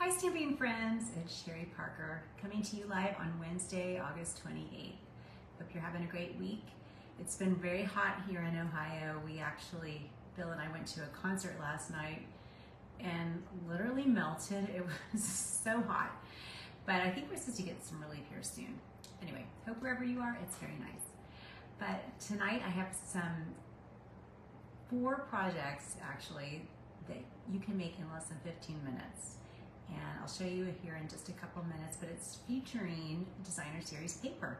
Hi stamping friends, it's Sherry Parker coming to you live on Wednesday, August 28th. Hope you're having a great week. It's been very hot here in Ohio. Bill and I went to a concert last night and literally melted. It was so hot, but I think we're supposed to get some relief here soon. Anyway, hope wherever you are, it's very nice. But tonight I have 4 projects actually that you can make in less than 15 minutes. And I'll show you here in just a couple minutes, but it's featuring designer series paper.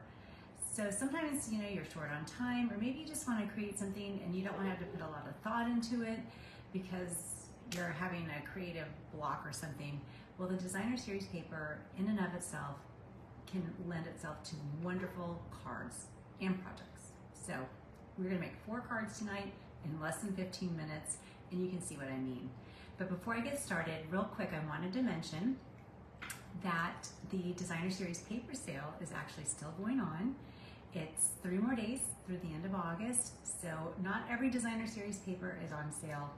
So sometimes, you're short on time, or maybe you just want to create something and you don't want to have to put a lot of thought into it because you're having a creative block or something. Well, the designer series paper in and of itself can lend itself to wonderful cards and projects. So we're going to make 4 cards tonight in less than 15 minutes, and you can see what I mean. But before I get started, real quick, I wanted to mention that the designer series paper sale is actually still going on. It's 3 more days through the end of August, so not every designer series paper is on sale.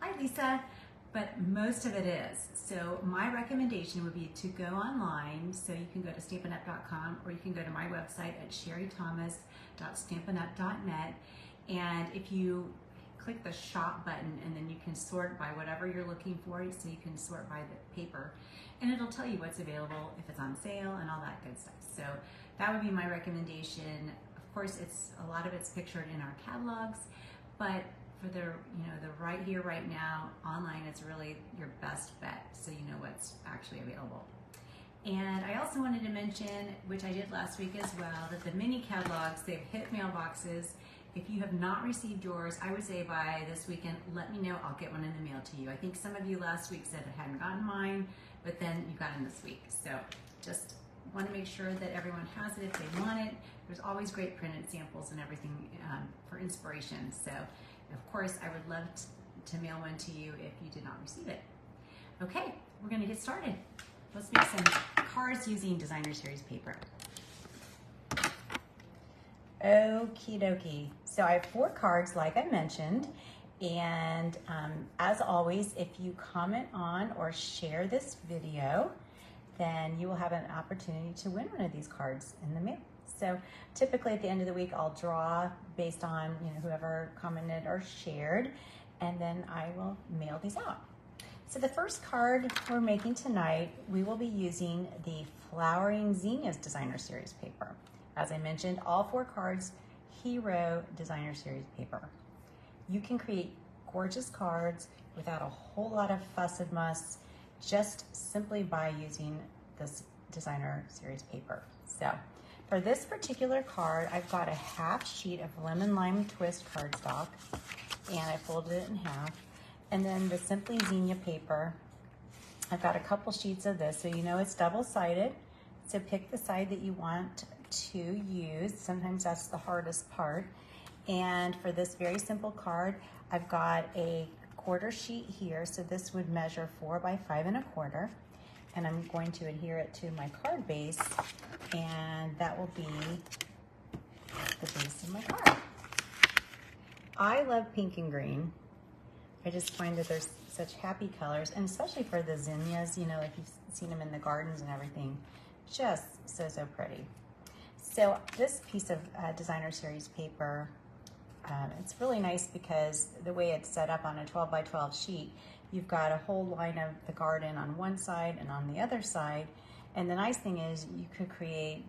Hi Lisa, but most of it is. So my recommendation would be to go online, so you can go to stampinup.com or you can go to my website at sherrythomas.stampinup.net, and if you click the shop button, and then you can sort by whatever you're looking for, so you can sort by the paper, and it'll tell you what's available, if it's on sale, and all that good stuff. So that would be my recommendation. Of course, a lot of it's pictured in our catalogs, but for the right here, right now, online is really your best bet, so you know what's actually available. And I also wanted to mention, which I did last week as well, that the mini catalogs, they've hit mailboxes. If you have not received yours, I would say by this weekend, let me know. I'll get one in the mail to you. I think some of you last week said I hadn't gotten mine, but then you got them this week. So just want to make sure that everyone has it if they want it. There's always great printed samples and everything for inspiration. So of course, I would love to mail one to you if you did not receive it. Okay, we're going to get started. Let's make some cards using designer series paper. Okie dokie. So I have 4 cards, like I mentioned, and as always, if you comment on or share this video, then you will have an opportunity to win one of these cards in the mail. So typically at the end of the week, I'll draw based on whoever commented or shared, and then I will mail these out. So the first card we're making tonight, we will be using the Flowering Zinnias designer series paper. As I mentioned, all 4 cards, Hero designer series paper. You can create gorgeous cards without a whole lot of fuss and muss, just simply by using this designer series paper. So for this particular card, I've got a half sheet of lemon lime twist cardstock, and I folded it in half. And then the Simply Zinnia paper, I've got a couple sheets of this, so it's double-sided. So pick the side that you want to use. Sometimes that's the hardest part. And for this very simple card, I've got a quarter sheet here. So this would measure 4 by 5 1/4. And I'm going to adhere it to my card base, and that will be the base of my card. I love pink and green. I just find that there's such happy colors, and especially for the zinnias, if you've seen them in the gardens and everything, just so pretty. So this piece of designer series paper, it's really nice because the way it's set up on a 12 by 12 sheet, you've got a whole line of the garden on one side and on the other side. And the nice thing is you could create,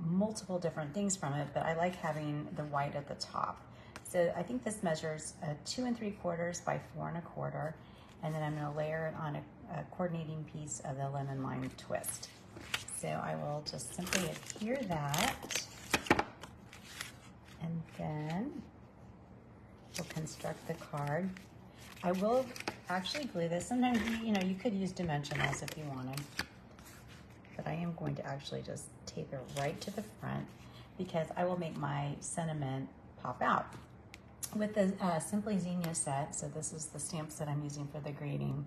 multiple different things from it, but I like having the white at the top. So I think this measures 2 3/4 by 4 1/4. And then I'm gonna layer it on a coordinating piece of the lemon lime twist. So I will just simply adhere that, and then we'll construct the card. I will actually glue this. Sometimes, you could use dimensionals if you wanted, but I am going to actually just tape it right to the front because I will make my sentiment pop out. With the Simply Zinnia set, so this is the stamps that I'm using for the grading,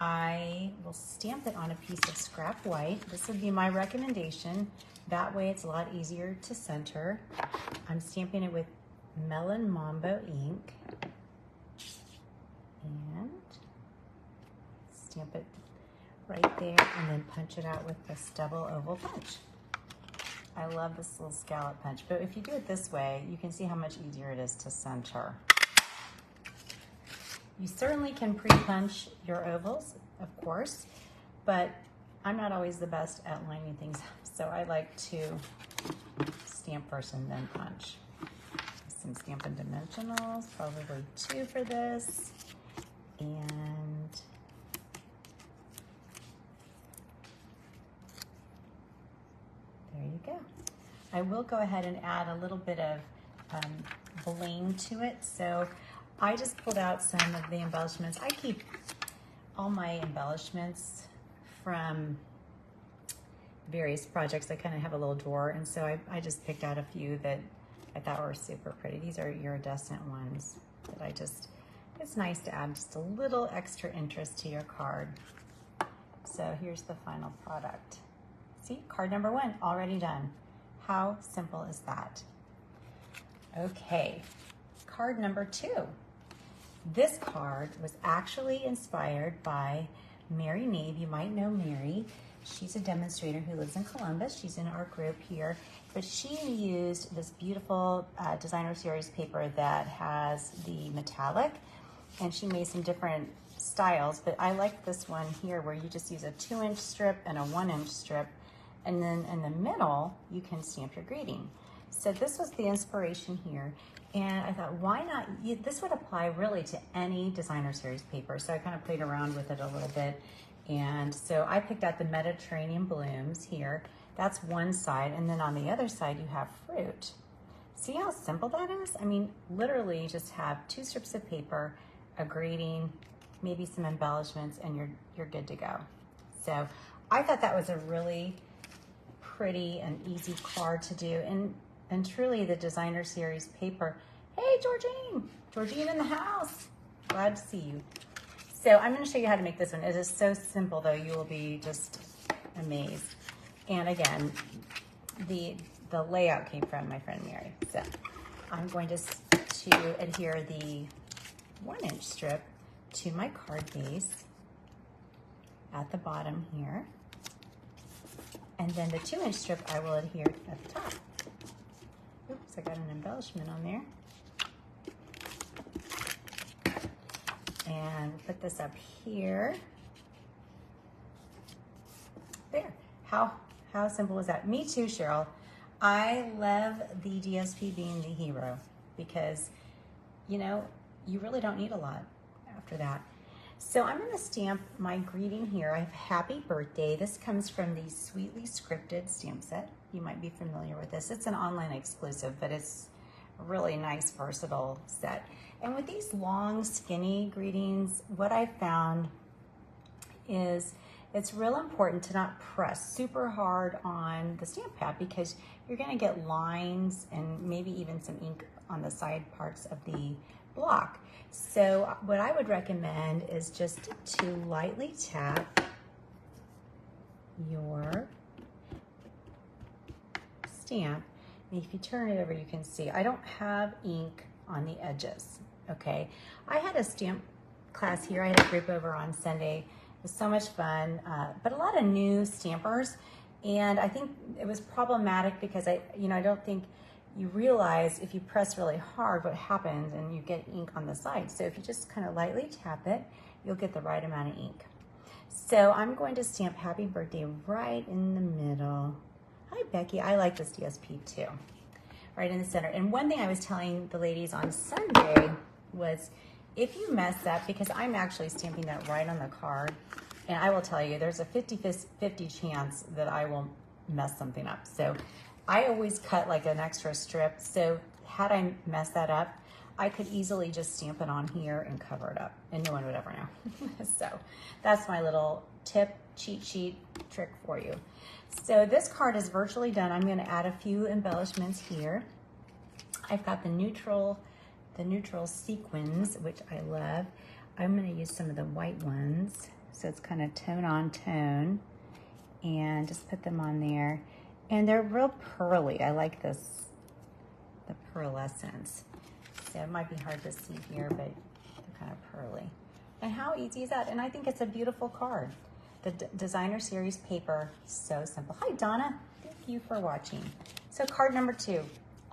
I will stamp it on a piece of scrap white. This would be my recommendation. That way it's a lot easier to center. I'm stamping it with Melon Mambo ink. And stamp it right there and then punch it out with this double oval punch. I love this little scallop punch, but if you do it this way, you can see how much easier it is to center. You certainly can pre-punch your ovals, of course, but I'm not always the best at lining things up, so I like to stamp first and then punch. Some Stampin' Dimensionals, probably 2 for this, and there you go. I will go ahead and add a little bit of bling to it. So I just pulled out some of the embellishments. I keep all my embellishments from various projects. I kind of have a little drawer, and so I just picked out a few that I thought were super pretty. These are iridescent ones that it's nice to add just a little extra interest to your card. So here's the final product. See, card number 1 already done. How simple is that? Okay, card number 2. This card was actually inspired by Mary Nave. You might know Mary. She's a demonstrator who lives in Columbus. She's in our group here, but she used this beautiful designer series paper that has the metallic, and she made some different styles, but I like this one here where you just use a 2-inch strip and a 1-inch strip, and then in the middle, you can stamp your greeting. So this was the inspiration here, and I thought, why not? This would apply really to any designer series paper, so I kind of played around with it a little bit. And so I picked out the Mediterranean blooms here. That's one side, and then on the other side you have fruit. See how simple that is? I mean, literally just have 2 strips of paper, a greeting, maybe some embellishments, and you're good to go. So I thought that was a really pretty and easy card to do, and truly the designer series paper. Hey, Georgine in the house. Glad to see you. So I'm going to show you how to make this one. It is so simple, though. You will be just amazed. And again, the layout came from my friend Mary. So I'm going to adhere the 1-inch strip to my card base at the bottom here. And then the 2-inch strip I will adhere at the top. Oops, I got an embellishment on there. And put this up here. There. How simple is that? Me too, Cheryl. I love the DSP being the hero because, you know, you really don't need a lot after that. So I'm going to stamp my greeting here. I have Happy Birthday. This comes from the Sweetly Scripted stamp set. You might be familiar with this. It's an online exclusive, but it's a really nice, versatile set. And with these long, skinny greetings, what I found is it's real important to not press super hard on the stamp pad because you're going to get lines and maybe even some ink on the side parts of the block. So what I would recommend is just to lightly tap your stamp. And if you turn it over, you can see I don't have ink on the edges, okay? I had a stamp class here. I had a group over on Sunday. It was so much fun, but a lot of new stampers. And I think it was problematic because I don't think you realize if you press really hard what happens and you get ink on the side. So if you just kind of lightly tap it, you'll get the right amount of ink. So I'm going to stamp Happy Birthday right in the middle. Hi, Becky. I like this DSP too. Right in the center. And one thing I was telling the ladies on Sunday was if you mess up, because I'm actually stamping that right on the card, and I will tell you there's a 50-50 chance that I will mess something up. So I always cut like an extra strip. So had I messed that up, I could easily just stamp it on here and cover it up and no one would ever know. So that's my little tip, cheat sheet trick for you. So this card is virtually done. I'm going to add a few embellishments here. I've got the neutral sequins, which I love. I'm going to use some of the white ones. So it's kind of tone on tone and just put them on there. And they're real pearly. I like this, the pearlescence. So it might be hard to see here, but they're kind of pearly. And how easy is that? And I think it's a beautiful card. The designer series paper, so simple. Hi, Donna. Thank you for watching. So card number 2,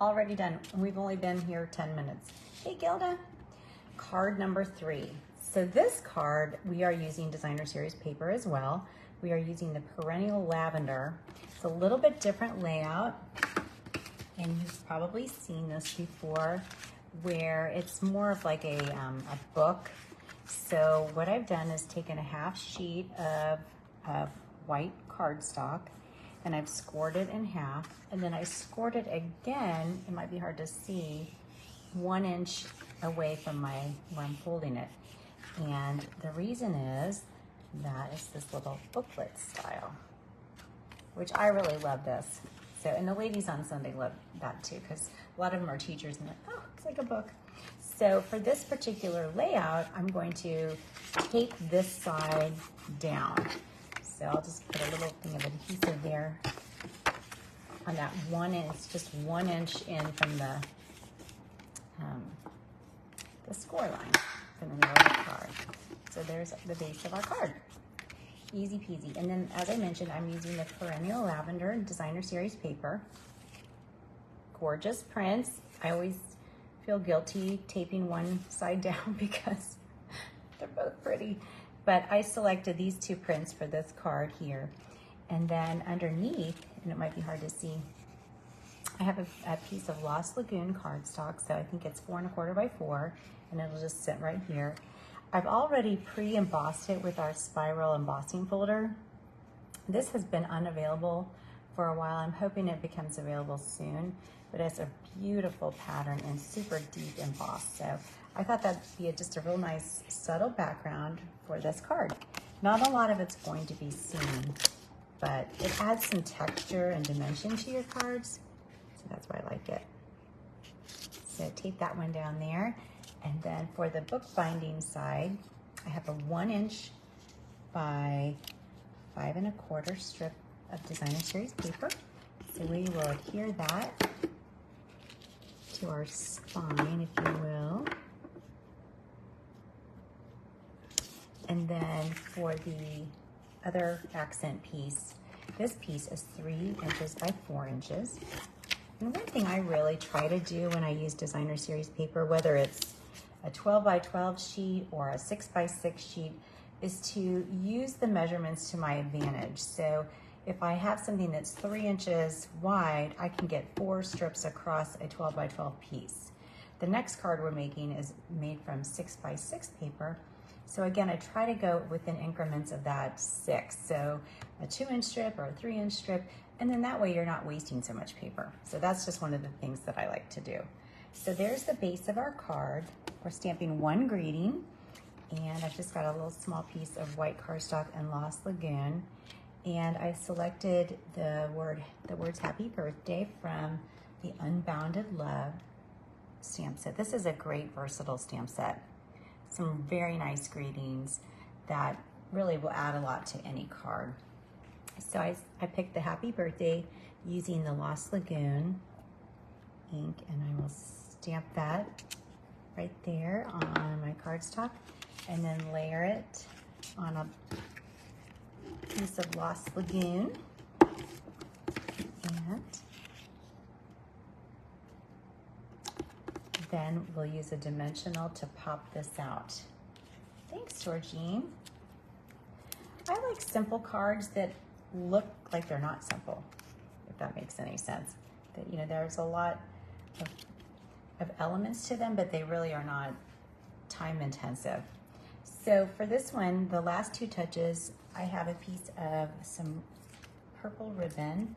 already done. We've only been here 10 minutes. Hey, Gilda. Card number 3. So this card, we are using designer series paper as well. We are using the perennial lavender. It's a little bit different layout, and you've probably seen this before, where it's more of like a book. So what I've done is taken a half sheet of white cardstock, and I've scored it in half, and then I scored it again, it might be hard to see, 1 inch away from where I'm folding it. And the reason is that it's this little booklet style, which I really love this. So, and the ladies on Sunday love that too, because a lot of them are teachers and they're like, oh, it's like a book. So for this particular layout, I'm going to tape this side down. So I'll just put a little thing of adhesive there on that 1 inch, just 1 inch in from the score line from the middle of the card. So there's the base of our card. Easy peasy. And then, as I mentioned, I'm using the Perennial Lavender Designer Series paper. Gorgeous prints. I always feel guilty taping one side down because they're both pretty. But I selected these 2 prints for this card here. And then underneath, and it might be hard to see, I have a piece of Lost Lagoon cardstock. So I think it's 4 1/4 by 4, and it'll just sit right here. I've already pre-embossed it with our spiral embossing folder. This has been unavailable for a while. I'm hoping it becomes available soon, but it's a beautiful pattern and super deep embossed. So I thought that'd be just a real nice subtle background for this card. Not a lot of it's going to be seen, but it adds some texture and dimension to your cards. So that's why I like it. So tape that one down there. And then for the bookbinding side, I have a 1 inch by 5 1/4 strip of designer series paper. So we will adhere that to our spine, if you will. And then for the other accent piece, this piece is 3 inches by 4 inches. And one thing I really try to do when I use designer series paper, whether it's a 12 by 12 sheet or a 6 by 6 sheet, is to use the measurements to my advantage. So if I have something that's 3 inches wide, I can get 4 strips across a 12 by 12 piece. The next card we're making is made from 6 by 6 paper. So again, I try to go within increments of that 6. So a 2 inch strip or a 3 inch strip, and then that way you're not wasting so much paper. So that's just one of the things that I like to do. So there's the base of our card. We're stamping 1 greeting, and I've just got a little small piece of white cardstock and Lost Lagoon. And I selected the words Happy Birthday from the Unbounded Love stamp set. This is a great versatile stamp set. Some very nice greetings that really will add a lot to any card. So I picked the Happy Birthday using the Lost Lagoon ink, and I will stamp that right there on my cardstock, and then layer it on a piece of Lost Lagoon. And then we'll use a dimensional to pop this out. Thanks, Georgine. I like simple cards that look like they're not simple, if that makes any sense. That, you know, there's a lot of elements to them, but they really are not time intensive. So for this one, the last 2 touches, I have a piece of some purple ribbon,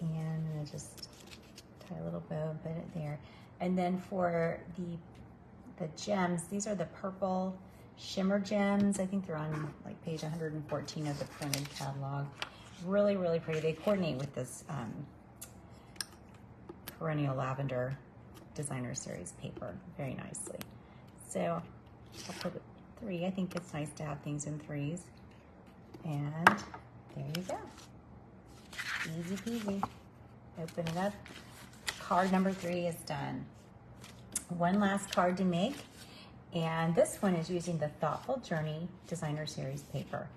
and I'm gonna just tie a little bow and put it there. And then for the gems, these are the purple shimmer gems. I think they're on like page 114 of the printed catalog. Really, really pretty. They coordinate with this Perennial Lavender Designer Series paper very nicely. So I'll put 3. I think it's nice to have things in 3s. And there you go. Easy peasy. Open it up. Card number 3 is done. One last card to make, And this one is using the Thoughtful Journey Designer Series paper.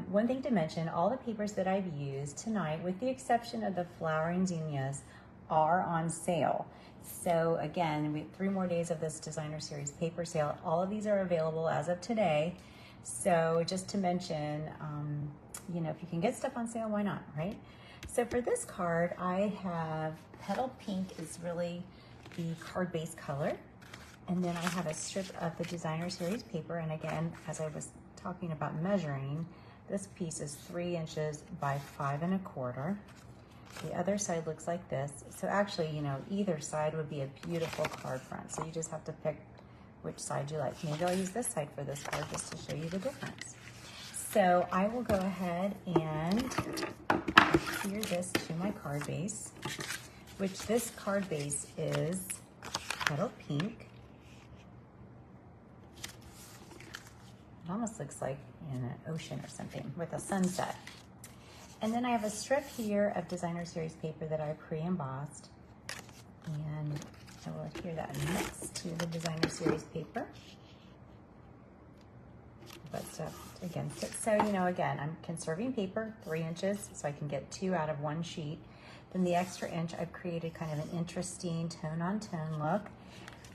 One thing to mention, all the papers that I've used tonight, with the exception of the flowering zinnias, are on sale. So again, we have 3 more days of this Designer Series paper sale. All of these are available as of today. So just to mention, you know, if you can get stuff on sale, why not, right? So for this card, I have Petal Pink is really the card base color. And then I have a strip of the Designer Series paper. And again, as I was talking about measuring, this piece is 3 inches by 5 1/4. The other side looks like this. So actually, you know, either side would be a beautiful card front. So you just have to pick which side you like. Maybe I'll use this side for this card just to show you the difference. So I will go ahead and adhere this to my card base, which this card base is Petal Pink. It almost looks like in an ocean or something with a sunset. And then I have a strip here of Designer Series paper that I pre-embossed. And I will adhere that next to the Designer Series paper. But stuff against it. So, you know, again, I'm conserving paper, 3 inches, so I can get 2 out of 1 sheet. Then the extra inch, I've created kind of an interesting tone-on-tone look.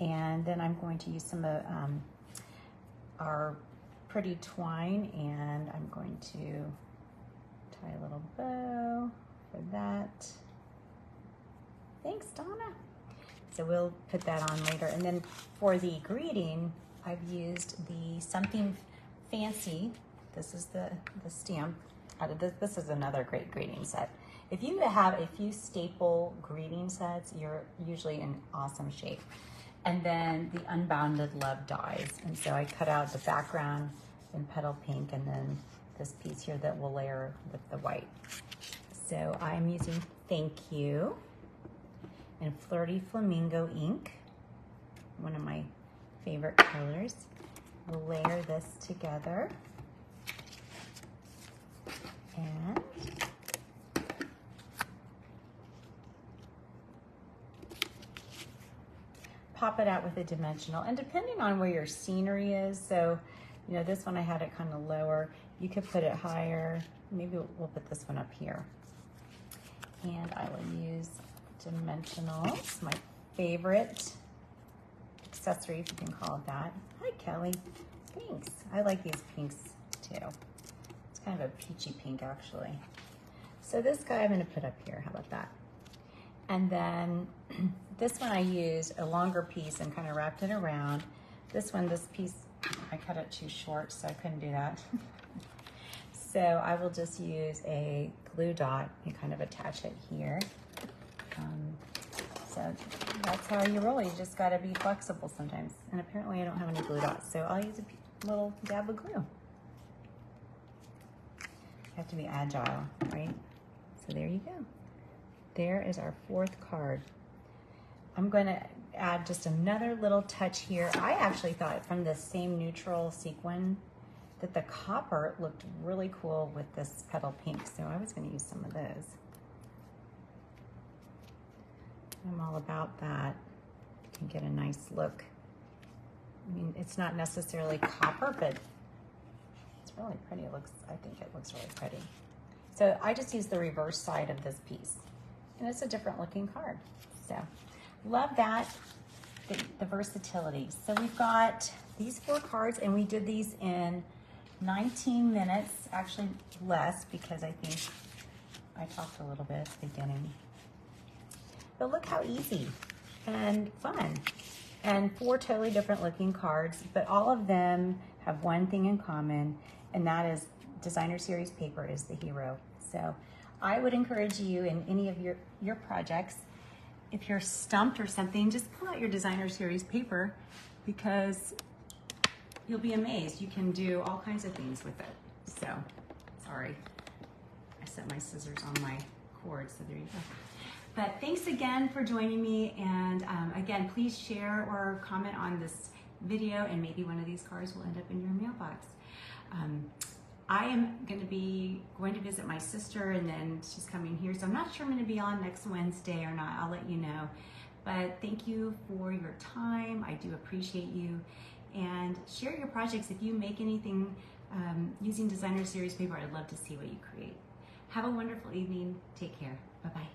And then I'm going to use some of our pretty twine, and I'm going to tie a little bow for that. Thanks, Donna. So we'll put that on later. And then for the greeting, I've used the Something Fancy. This is the stamp out of this. This is another great greeting set. If you have a few staple greeting sets, you're usually in awesome shape. And then the Unbounded Love dies. And so I cut out the background in Petal Pink, and then this piece here that will layer with the white. So I'm using Thank You and Flirty Flamingo ink, one of my favorite colors. We'll layer this together. And pop it out with a dimensional, and depending on where your scenery is, so you know, this one I had it kind of lower, you could put it higher. Maybe we'll put this one up here. And I will use dimensionals, my favorite accessory, if you can call it that. Hi, Kelly. Thanks. I like these pinks too. It's kind of a peachy pink, actually. So this guy I'm going to put up here. How about that? And then this one I used a longer piece and kind of wrapped it around. This one, this piece, I cut it too short, so I couldn't do that. So I will just use a glue dot and kind of attach it here. So that's how you roll. You just got to be flexible sometimes. And apparently I don't have any glue dots, so I'll use a little dab of glue. You have to be agile, right? So there you go. There is our 4th card. I'm going to add just another little touch here. I actually thought from the same neutral sequin that the copper looked really cool with this Petal Pink, so I was going to use some of those. I'm all about that. You can get a nice look. I mean, it's not necessarily copper, but it's really pretty. It looks, I think it looks really pretty. So I just used the reverse side of this piece, and it's a different looking card. So love that, the versatility. So we've got these 4 cards, and we did these in 19 minutes, actually less, because I think I talked a little bit at the beginning. But look how easy and fun. And 4 totally different looking cards, but all of them have one thing in common, and that is Designer Series paper is the hero. So I would encourage you in any of your projects, if you're stumped or something, just pull out your Designer Series paper, because you'll be amazed. You can do all kinds of things with it. So, sorry, I set my scissors on my cord, so there you go. But thanks again for joining me, and again, please share or comment on this video, and maybe one of these cards will end up in your mailbox. I am going to visit my sister, and then she's coming here, so I'm not sure I'm going to be on next Wednesday or not. I'll let you know. But thank you for your time. I do appreciate you, and share your projects. If you make anything using designer series paper, I'd love to see what you create. Have a wonderful evening. Take care. Bye-bye.